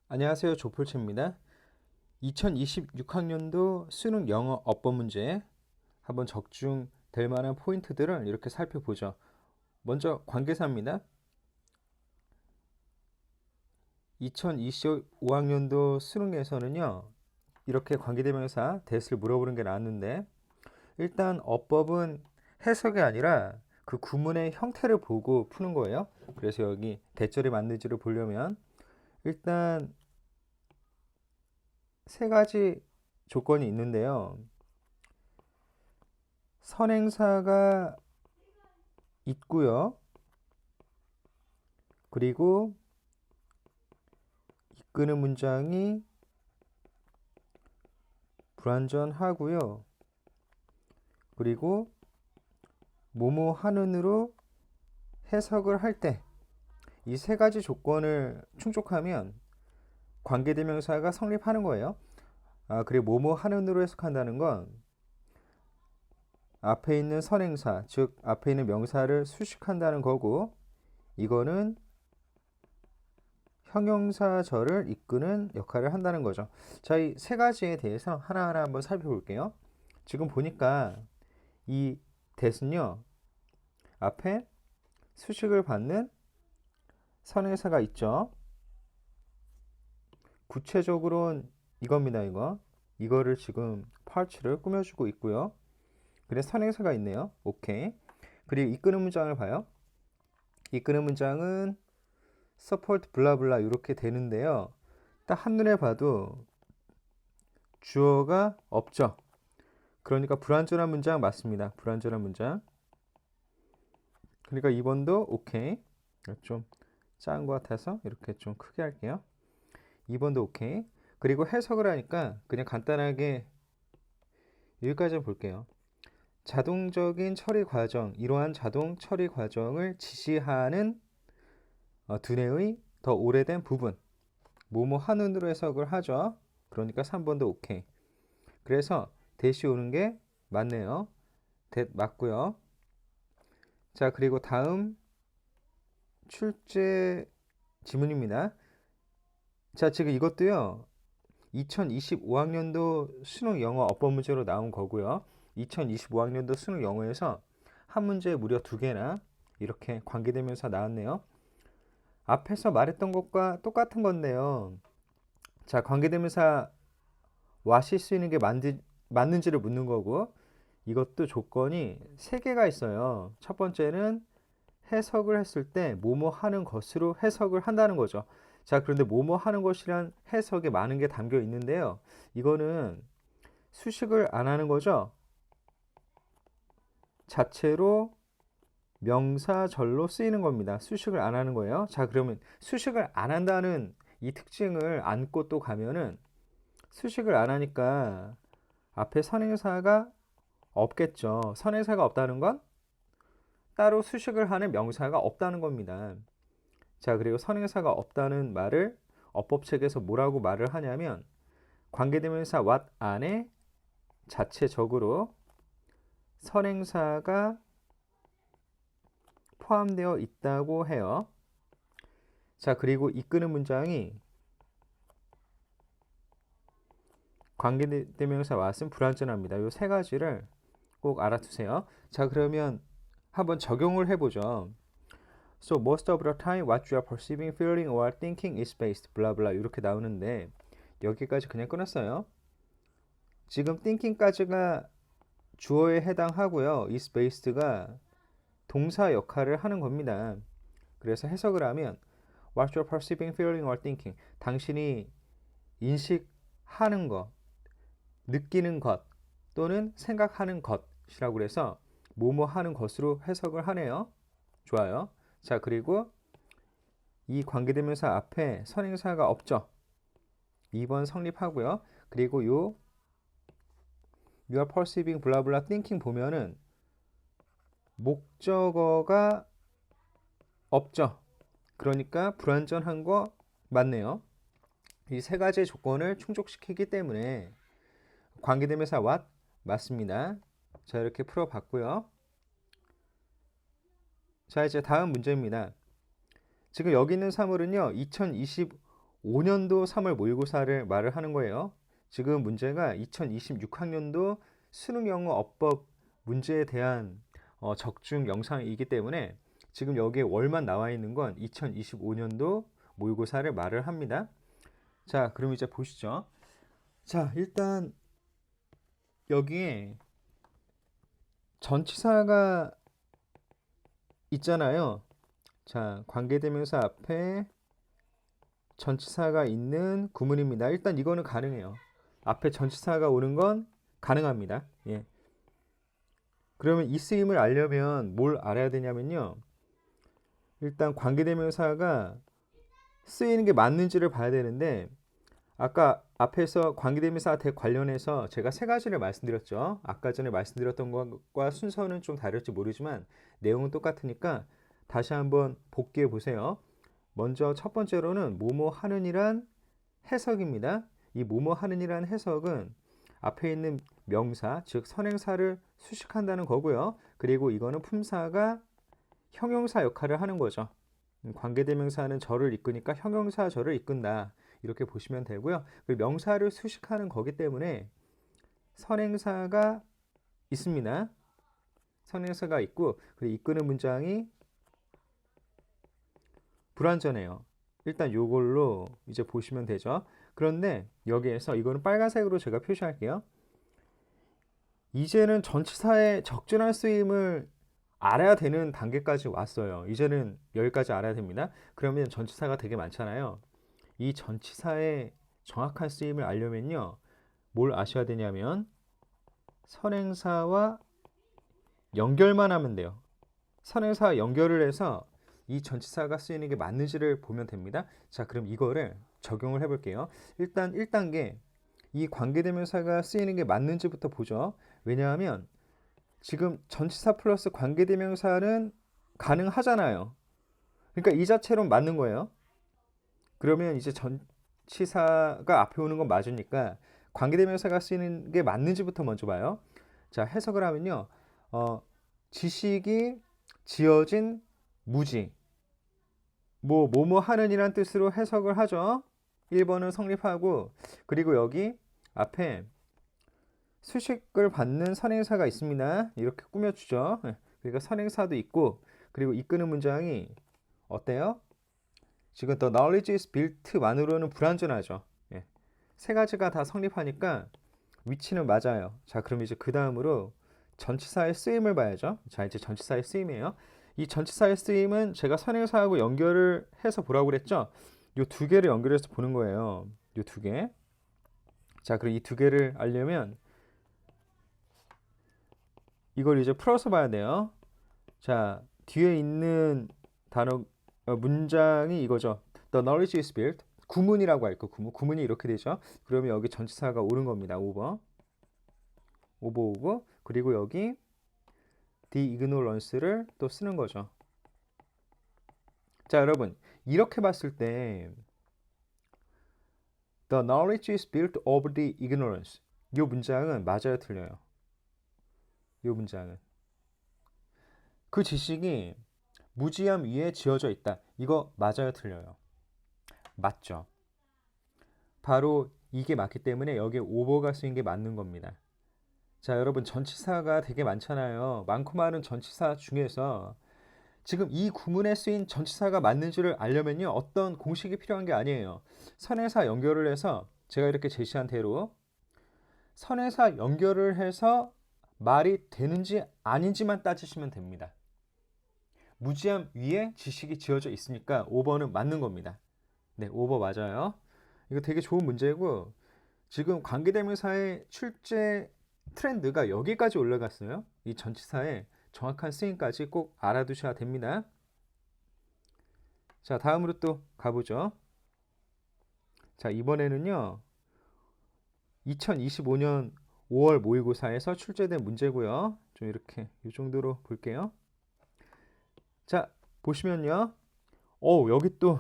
안녕하세요. 조풀채입니다. 2026학년도 수능 영어 어법 문제 한번 적중될 만한 포인트들을 이렇게 살펴보죠. 먼저 관계사입니다. 2025학년도 수능에서는요. 이렇게 관계대명사 대수를 물어보는 게 나왔는데 일단 어법은 해석이 아니라 그 구문의 형태를 보고 푸는 거예요. 그래서 여기 대절이 맞는지를 보려면 일단 세 가지 조건이 있는데요. 선행사가 있고요. 그리고 이끄는 문장이 불완전하고요. 그리고 뭐뭐 하는으로 해석을 할 때 이 세 가지 조건을 충족하면 관계대명사가 성립하는 거예요. 그리고 뭐뭐 하는으로 해석한다는 건 앞에 있는 선행사, 즉 앞에 있는 명사를 수식한다는 거고 이거는 형용사절을 이끄는 역할을 한다는 거죠. 자, 이 세 가지에 대해서 하나하나 한번 살펴볼게요. 지금 보니까 이 that은요, 앞에 수식을 받는 선행사가 있죠. 구체적으로는 이겁니다, 이거. 이거를 지금 파츠를 꾸며주고 있고요. 그래서 선행사가 있네요. 오케이. 그리고 이끄는 문장을 봐요. 이끄는 문장은 support 블라블라 이렇게 되는데요. 딱 한눈에 봐도 주어가 없죠. 그러니까 불완전한 문장 맞습니다. 불완전한 문장. 그러니까 2번도 오케이. 좀 작은 것 같아서 이렇게 좀 크게 할게요. 2번도 오케이. 그리고 해석을 하니까 그냥 간단하게 여기까지 볼게요. 자동적인 처리 과정, 이러한 자동 처리 과정을 지시하는 두뇌의 더 오래된 부분. 뭐뭐 하는으로 해석을 하죠. 그러니까 3번도 오케이. 그래서 대시 오는 게 맞네요. 대 맞고요. 자, 그리고 다음 출제 지문입니다. 자, 지금 이것도요. 2025학년도 수능 영어 어법 문제로 나온 거고요. 2025학년도 수능 영어에서 한 문제에 무려 두 개나 이렇게 관계대명사 나왔네요. 앞에서 말했던 것과 똑같은 건데요. 자, 관계대명사 what이 쓰이는 게 맞는지를 묻는 거고 이것도 조건이 세 개가 있어요. 첫 번째는 해석을 했을 때 뭐뭐 하는 것으로 해석을 한다는 거죠. 자, 그런데 뭐뭐 하는 것이란 해석에 많은 게 담겨 있는데요. 이거는 수식을 안 하는 거죠. 자체로 명사절로 쓰이는 겁니다. 수식을 안 하는 거예요. 자, 그러면 수식을 안 한다는 이 특징을 안고 또 가면은 수식을 안 하니까 앞에 선행사가 없겠죠. 선행사가 없다는 건 따로 수식을 하는 명사가 없다는 겁니다. 자, 그리고 선행사가 없다는 말을 어법책에서 뭐라고 말을 하냐면 관계대명사 what 안에 자체적으로 선행사가 포함되어 있다고 해요. 자, 그리고 이끄는 문장이 관계대명사 what은 불완전합니다. 이 세 가지를 꼭 알아두세요. 자, 그러면 한번 적용을 해보죠. So most of the time what you are perceiving, feeling or thinking is based blah blah 이렇게 나오는데 여기까지 그냥 끊었어요. 지금 thinking까지가 주어에 해당하고요. is based가 동사 역할을 하는 겁니다. 그래서 해석을 하면 what you are perceiving, feeling or thinking 당신이 인식하는 것, 느끼는 것 또는 생각하는 것이라고 그래서 뭐뭐 하는 것으로 해석을 하네요. 좋아요. 자, 그리고 이 관계대명사 앞에 선행사가 없죠. 2번 성립하고요. 그리고 요 you are perceiving blah blah thinking 보면은 목적어가 없죠. 그러니까 불완전한 거 맞네요. 이 세 가지 조건을 충족시키기 때문에 관계대명사 what 맞습니다. 자, 이렇게 풀어봤고요. 자, 이제 다음 문제입니다. 지금 여기 있는 사물은요. 2025년도 3월 모의고사를 말을 하는 거예요. 지금 문제가 2026학년도 수능 영어 어법 문제에 대한 적중 영상이기 때문에 지금 여기에 월만 나와 있는 건 2025년도 모의고사를 말을 합니다. 자, 그럼 이제 보시죠. 자, 일단 여기에 전치사가 있잖아요. 자, 관계대명사 앞에 전치사가 있는 구문입니다. 일단 이거는 가능해요. 앞에 전치사가 오는 건 가능합니다. 예. 그러면 이 쓰임을 알려면 뭘 알아야 되냐면요. 일단 관계대명사가 쓰이는 게 맞는지를 봐야 되는데 아까 앞에서 관계대명사 관련해서 제가 세 가지를 말씀드렸죠. 아까 전에 말씀드렸던 것과 순서는 좀 다를지 모르지만 내용은 똑같으니까 다시 한번 복기해 보세요. 먼저 첫 번째로는 뭐뭐 하는이란 해석입니다. 이 뭐뭐 하는이란 해석은 앞에 있는 명사, 즉 선행사를 수식한다는 거고요. 그리고 이거는 품사가 형용사 역할을 하는 거죠. 관계대명사는 저를 이끄니까 형용사 저를 이끈다. 이렇게 보시면 되고요. 그리고 명사를 수식하는 거기 때문에 선행사가 있습니다. 선행사가 있고 그리고 이끄는 문장이 불완전해요. 일단 이걸로 이제 보시면 되죠. 그런데 여기에서 이거는 빨간색으로 제가 표시할게요. 이제는 전치사의 적절한 쓰임을 알아야 되는 단계까지 왔어요. 이제는 여기까지 알아야 됩니다. 그러면 전치사가 되게 많잖아요. 이 전치사의 정확한 쓰임을 알려면요. 뭘 아셔야 되냐면 선행사와 연결만 하면 돼요. 선행사와 연결을 해서 이 전치사가 쓰이는 게 맞는지를 보면 됩니다. 자, 그럼 이거를 적용을 해볼게요. 일단 1단계 이 관계대명사가 쓰이는 게 맞는지부터 보죠. 왜냐하면 지금 전치사 플러스 관계대명사는 가능하잖아요. 그러니까 이 자체로 맞는 거예요. 그러면 이제 전치사가 앞에 오는 건 맞으니까 관계대명사가 쓰이는 게 맞는지부터 먼저 봐요. 자, 해석을 하면요. 지식이 지어진 무지. 뭐뭐 하는이란 뜻으로 해석을 하죠. 1번은 성립하고 그리고 여기 앞에 수식을 받는 선행사가 있습니다. 이렇게 꾸며주죠. 그러니까 선행사도 있고 그리고 이끄는 문장이 어때요? 지금 the knowledge is built만으로는 불완전하죠. 예. 세 가지가 다 성립하니까 위치는 맞아요. 자, 그럼 이제 그 다음으로 전치사의 쓰임을 봐야죠. 자, 이제 전치사의 쓰임이에요. 이 전치사의 쓰임은 제가 선행사하고 연결을 해서 보라고 그랬죠. 이 두 개를 연결해서 보는 거예요. 이 두 개. 자, 그럼 이 두 개를 알려면 이걸 이제 풀어서 봐야 돼요. 자, 뒤에 있는 단어 문장이 이거죠. The knowledge is built. 구문이라고 할거 구문이 이렇게 되죠. 그러면 여기 전치사가 오는 겁니다. over 오고 그리고 여기 the ignorance를 또 쓰는 거죠. 자, 여러분 이렇게 봤을 때 the knowledge is built over the ignorance 이 문장은 맞아요, 틀려요? 이 문장은 그 지식이 무지함 위에 지어져 있다. 이거 맞아요, 틀려요? 맞죠. 바로 이게 맞기 때문에 여기에 오버가 쓰인 게 맞는 겁니다. 자, 여러분 전치사가 되게 많잖아요. 많고 많은 전치사 중에서 지금 이 구문에 쓰인 전치사가 맞는지를 알려면요. 어떤 공식이 필요한 게 아니에요. 선행사 연결을 해서 제가 이렇게 제시한 대로 선행사 연결을 해서 말이 되는지 아닌지만 따지시면 됩니다. 무지함 위에 지식이 지어져 있으니까 5번은 맞는 겁니다. 네, 5번 맞아요. 이거 되게 좋은 문제고 지금 관계대명사의 출제 트렌드가 여기까지 올라갔어요. 이 전치사의 정확한 쓰임까지 꼭 알아두셔야 됩니다. 자, 다음으로 또 가보죠. 자, 이번에는요. 2025년 5월 모의고사에서 출제된 문제고요. 좀 이렇게 이 정도로 볼게요. 자, 보시면요. 여기 또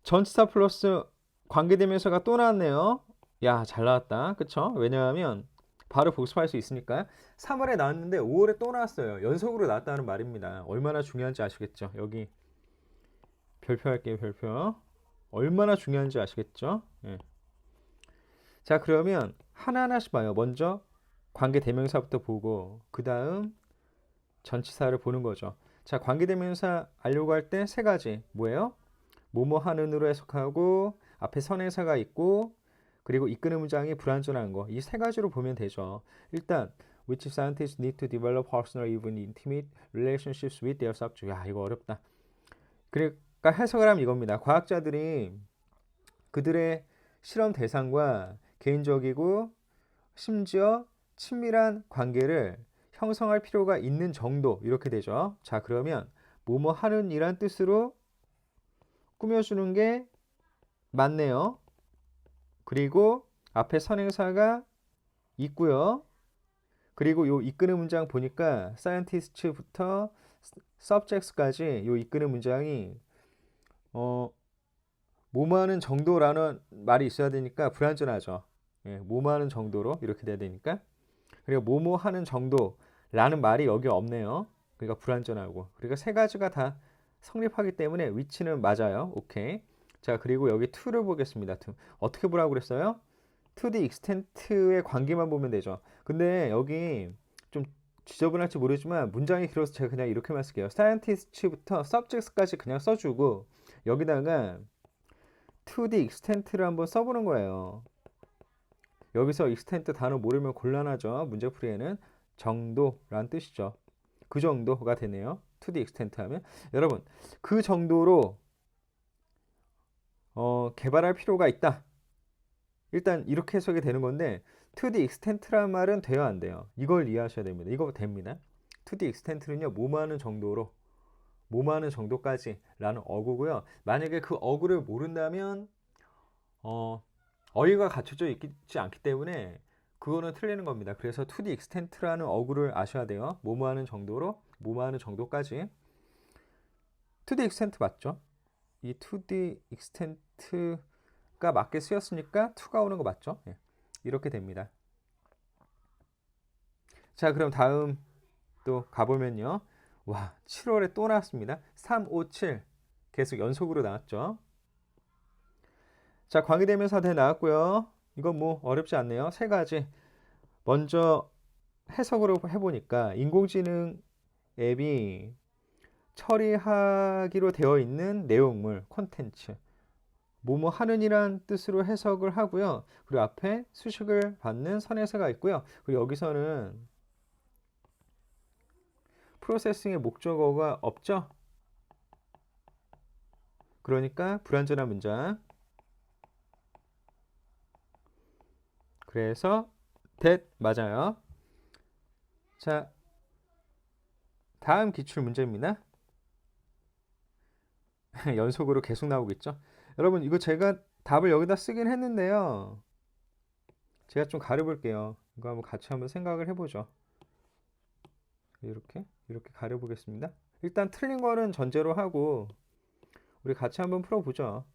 전치사 플러스 관계대명사가 또 나왔네요. 야, 잘 나왔다. 그쵸? 왜냐하면 바로 복습할 수 있으니까. 3월에 나왔는데 5월에 또 나왔어요. 연속으로 나왔다는 말입니다. 얼마나 중요한지 아시겠죠? 여기 별표 할게요, 별표. 얼마나 중요한지 아시겠죠? 예. 자, 그러면 하나하나씩 봐요. 먼저 관계 대명사부터 보고 그 다음 전치사를 보는 거죠. 자, 관계 대명사 알려고 할 때 세 가지 뭐예요? 뭐뭐 하는으로 해석하고 앞에 선행사가 있고 그리고 이끄는 문장이 불완전한 거. 이 세 가지로 보면 되죠. 일단 which scientists need to develop personal even intimate relationships with their subject. 야, 이거 어렵다. 그러니까 해석을 하면 이겁니다. 과학자들이 그들의 실험 대상과 개인적이고 심지어 친밀한 관계를 형성할 필요가 있는 정도 이렇게 되죠. 자, 그러면 뭐뭐 하는 이란 뜻으로 꾸며주는 게 맞네요. 그리고 앞에 선행사가 있고요. 그리고 요 이끄는 문장 보니까 scientist부터 subjects까지 요 이끄는 문장이 뭐뭐하는 정도라는 말이 있어야 되니까 불완전하죠. 예, 뭐뭐하는 정도로 이렇게 돼야 되니까. 그리고 뭐뭐하는 정도라는 말이 여기 없네요. 그러니까 불완전하고. 그러니까 세 가지가 다 성립하기 때문에 위치는 맞아요. 오케이. 자, 그리고 여기 to를 보겠습니다. to. 어떻게 보라고 그랬어요? to the extent의 관계만 보면 되죠. 근데 여기 좀 지저분할지 모르지만 문장이 길어서 제가 그냥 이렇게만 쓸게요. scientist부터 subjects까지 그냥 써주고 여기다가 to the extent를 한번 써보는 거예요. 여기서 extent 단어 모르면 곤란하죠. 문제풀이에는 정도란 뜻이죠. 그 정도가 되네요. to the extent 하면 여러분 그 정도로 개발할 필요가 있다. 일단 이렇게 해석이 되는 건데 to the extent란 말은 돼요 안 돼요? 이걸 이해하셔야 됩니다. 이거 됩니다. to the extent는요 뭐뭐하는 정도로 뭐뭐하는 정도까지 라는 어구고요. 만약에 그 어구를 모른다면 어휘가 갖춰져 있지 않기 때문에 그거는 틀리는 겁니다. 그래서 to the extent라는 어구를 아셔야 돼요. 뭐뭐하는 정도로 뭐뭐하는 정도까지. to the extent 맞죠? 이 to the extent가 맞게 쓰였으니까 to가 오는 거 맞죠? 예. 이렇게 됩니다. 자, 그럼 다음 또 가보면요. 와, 7월에 또 나왔습니다. 3, 5, 7 계속 연속으로 나왔죠. 자, 관계대명사 대 나왔고요. 이건 뭐 어렵지 않네요. 세 가지. 먼저 해석으로 해보니까 인공지능 앱이 처리하기로 되어 있는 내용물, 콘텐츠. 뭐뭐 하는이란 뜻으로 해석을 하고요. 그리고 앞에 수식을 받는 선행사가 있고요. 그리고 여기서는 프로세싱의 목적어가 없죠. 그러니까 불완전한 문장. 그래서 that 맞아요. 자, 다음 기출 문제입니다. 연속으로 계속 나오고 있죠. 여러분 이거 제가 답을 여기다 쓰긴 했는데요. 제가 좀 가려볼게요. 이거 한번 같이 한번 생각을 해보죠. 이렇게 가려보겠습니다. 일단 틀린 거는 전제로 하고 우리 같이 한번 풀어보죠.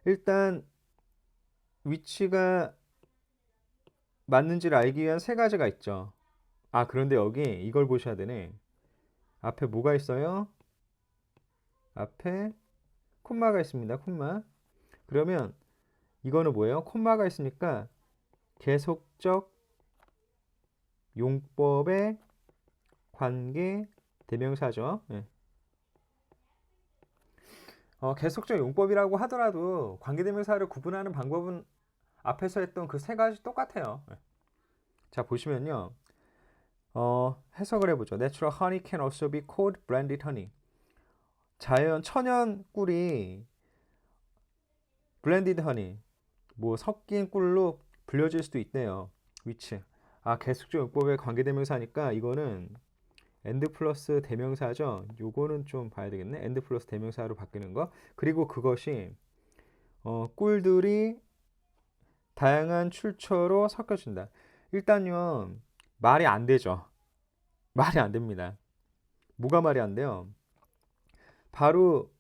일단 위치가 맞는지를 알기 위한 세 가지가 있죠. 아, 그런데 여기 이걸 보셔야 되네. 앞에 뭐가 있어요? 앞에 콤마가 있습니다. 콤마. 그러면 이거는 뭐예요? 콤마가 있으니까 계속적 용법의 관계 대명사죠. 예. 계속적 용법이라고 하더라도 관계대명사를 구분하는 방법은 앞에서 했던 그 세 가지 똑같아요. 예. 자, 보시면요. 해석을 해보죠. Natural honey can also be called blended honey. 자연 천연 꿀이 blended honey, 뭐 섞인 꿀로 불려질 수도 있대요. which. 아, 계속적 용법의 관계대명사니까 이거는 and 플러스 대명사죠. 요거는 좀 봐야 되겠네. and 플러스 대명사로 바뀌는 거. 그리고 그것이 꿀들이 다양한 출처로 섞여진다. 일단요, 말이 안 되죠. 말이 안 됩니다. 뭐가 말이 안 돼요? 바로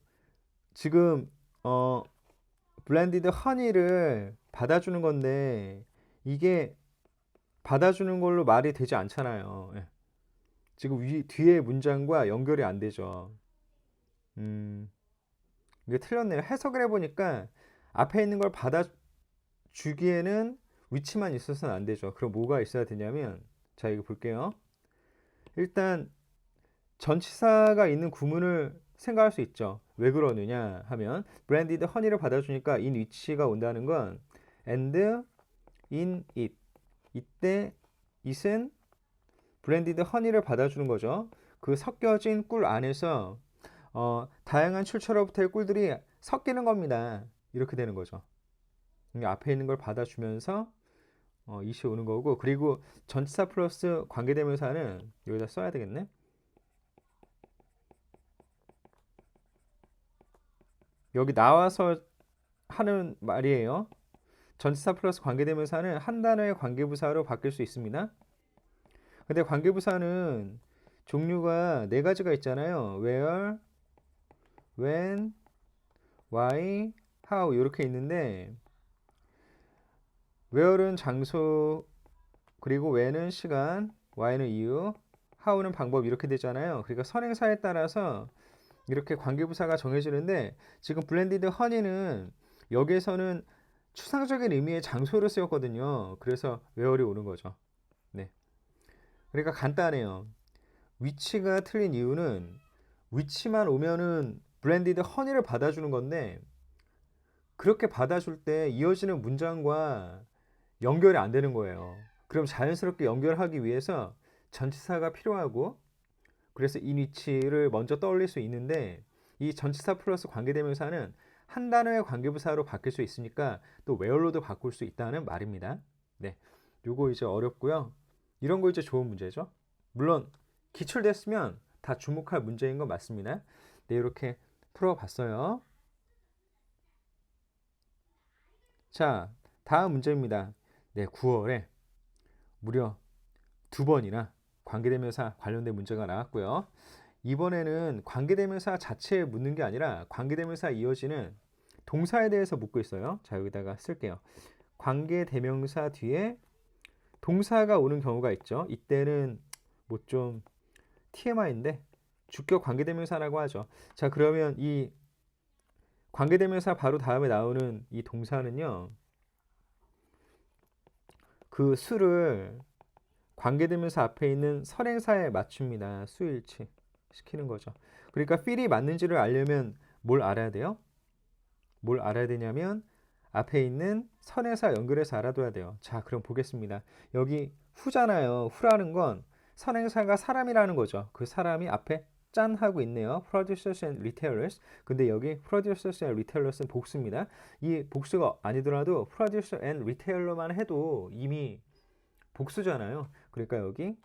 지금 블렌디드 허니를 받아주는 건데 이게 받아주는 걸로 말이 되지 않잖아요. 예. 지금 뒤에 문장과 연결이 안 되죠. 이게 틀렸네요. 해석을 해보니까 앞에 있는 걸 받아주기에는 위치만 있어서는 안 되죠. 그럼 뭐가 있어야 되냐면, 자, 이거 볼게요. 일단 전치사가 있는 구문을 생각할 수 있죠. 왜 그러느냐 하면 branded honey를 받아주니까 in which가 온다는 건 and in it, 이때 it은 branded honey를 받아주는 거죠. 그 섞여진 꿀 안에서 다양한 출처로부터의 꿀들이 섞이는 겁니다. 이렇게 되는 거죠. 앞에 있는 걸 받아주면서 it이 오는 거고, 그리고 전치사 플러스 관계대명사는 여기다 써야 되겠네. 여기 나와서 하는 말이에요. 전치사 플러스 관계대명사는 한 단어의 관계부사로 바뀔 수 있습니다. 근데 관계부사는 종류가 네 가지가 있잖아요. where, when, why, how 이렇게 있는데, where는 장소, 그리고 when은 시간, why는 이유, how는 방법 이렇게 되잖아요. 그러니까 선행사에 따라서 이렇게 관계부사가 정해지는데, 지금 블렌디드 허니는 여기에서는 추상적인 의미의 장소로 쓰였거든요. 그래서 where이 오는 거죠. 네. 그러니까 간단해요. 위치가 틀린 이유는 위치만 오면은 블렌디드 허니를 받아주는 건데, 그렇게 받아줄 때 이어지는 문장과 연결이 안 되는 거예요. 그럼 자연스럽게 연결하기 위해서 전치사가 필요하고, 그래서 in which를 먼저 떠올릴 수 있는데, 이 전치사 플러스 관계대명사는 한 단어의 관계부사로 바뀔 수 있으니까 또 where로도 바꿀 수 있다는 말입니다. 네, 요거 이제 어렵고요. 이런 거 이제 좋은 문제죠. 물론 기출됐으면 다 주목할 문제인 건 맞습니다. 네, 이렇게 풀어봤어요. 자, 다음 문제입니다. 네, 9월에 무려 2번이나 관계대명사 관련된 문제가 나왔고요. 이번에는 관계대명사 자체에 묻는 게 아니라 관계대명사 이어지는 동사에 대해서 묻고 있어요. 자, 여기다가 쓸게요. 관계대명사 뒤에 동사가 오는 경우가 있죠. 이때는 뭐 좀 TMI인데 주격 관계대명사라고 하죠. 자, 그러면 이 관계대명사 바로 다음에 나오는 이 동사는요, 그 수를 관계대명사 앞에 있는 선행사에 맞춥니다. 수일치 시키는 거죠. 그러니까 feel이 맞는지를 알려면 뭘 알아야 돼요? 뭘 알아야 되냐면 앞에 있는 선행사 연결해서 알아둬야 돼요. 자, 그럼 보겠습니다. 여기 후잖아요. 후라는 건 선행사가 사람이라는 거죠. 그 사람이 앞에 짠 하고 있네요. Producers and Retailers. 근데 여기 Producers and Retailers는 복수입니다. 이 복수가 아니더라도 Producer and Retailer만 해도 이미 복수잖아요. 그러니까 여기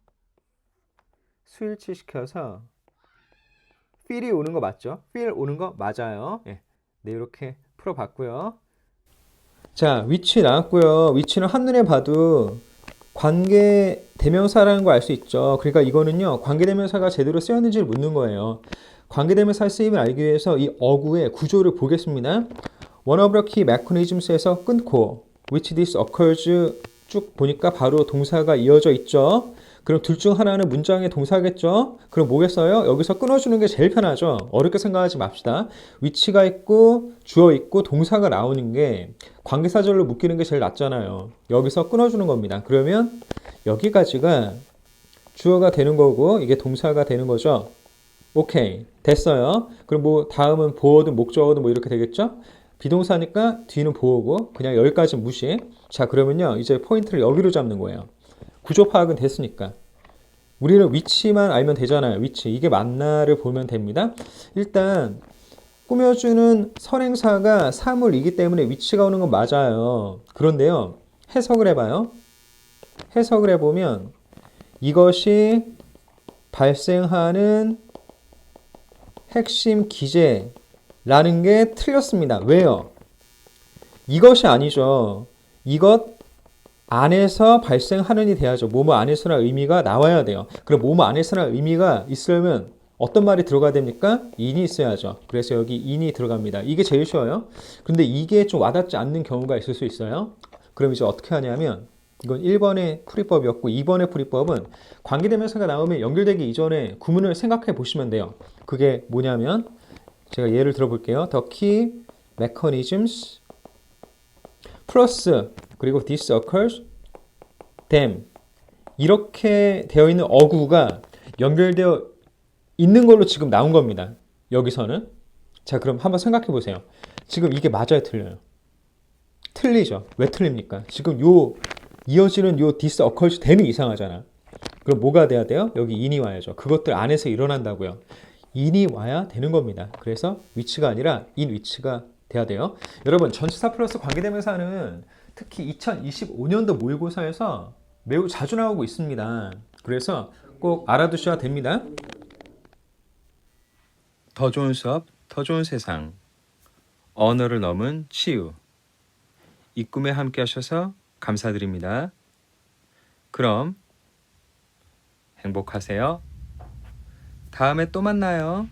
수일치 시켜서 feel이 오는 거 맞죠? feel 오는 거 맞아요. 예. 네, 이렇게 풀어봤고요. 자, 위치 나왔고요. 위치는 한눈에 봐도 관계 대명사라는 거 알 수 있죠. 그러니까 이거는요, 관계 대명사가 제대로 쓰였는지를 묻는 거예요. 관계 대명사의 쓰임을 알기 위해서 이 어구의 구조를 보겠습니다. One of the key mechanisms에서 끊고 which this occurs 쭉 보니까 바로 동사가 이어져 있죠. 그럼 둘 중 하나는 문장의 동사겠죠. 그럼 뭐겠어요? 여기서 끊어주는 게 제일 편하죠. 어렵게 생각하지 맙시다. 위치가 있고 주어 있고 동사가 나오는 게 관계사절로 묶이는 게 제일 낫잖아요. 여기서 끊어주는 겁니다. 그러면 여기까지가 주어가 되는 거고 이게 동사가 되는 거죠. 오케이, 됐어요. 그럼 뭐 다음은 보어든 목적어든 뭐 이렇게 되겠죠. 비동사니까 뒤는 보어고 그냥 여기까지 무시. 자, 그러면요 이제 포인트를 여기로 잡는 거예요. 구조 파악은 됐으니까 우리는 위치만 알면 되잖아요. 위치, 이게 맞나를 보면 됩니다. 일단 꾸며주는 선행사가 사물이기 때문에 위치가 오는 건 맞아요. 그런데요, 해석을 해봐요. 해석을 해보면 이것이 발생하는 핵심 기제라는 게 틀렸습니다. 왜요? 이것이 아니죠. 이것 안에서 발생하는이 돼야죠. 뭐뭐 안에서라는 의미가 나와야 돼요. 그럼 뭐뭐 안에서라는 의미가 있으려면 어떤 말이 들어가야 됩니까? in이 있어야죠. 그래서 여기 in이 들어갑니다. 이게 제일 쉬워요. 근데 이게 좀 와닿지 않는 경우가 있을 수 있어요. 그럼 이제 어떻게 하냐면 이건 1번의 풀이법이었고 2번의 풀이법은 관계대명사가 나오면 연결되기 이전에 구문을 생각해 보시면 돼요. 그게 뭐냐면 제가 예를 들어볼게요. The key mechanisms 플러스 그리고 this occurs them 이렇게 되어 있는 어구가 연결되어 있는 걸로 지금 나온 겁니다. 여기서는. 자, 그럼 한번 생각해 보세요. 지금 이게 맞아요, 틀려요? 틀리죠. 왜 틀립니까? 지금 요 이어지는 요 this occurs them이 이상하잖아. 그럼 뭐가 돼야 돼요? 여기 in이 와야죠. 그것들 안에서 일어난다고요. in이 와야 되는 겁니다. 그래서 which가 아니라 in which가 돼야 돼요. 여러분, 전치사 플러스 관계대명사는 특히 2025년도 모의고사에서 매우 자주 나오고 있습니다. 그래서 꼭 알아두셔야 됩니다. 더 좋은 수업, 더 좋은 세상. 언어를 넘은 치유. 이 꿈에 함께 하셔서 감사드립니다. 그럼 행복하세요. 다음에 또 만나요.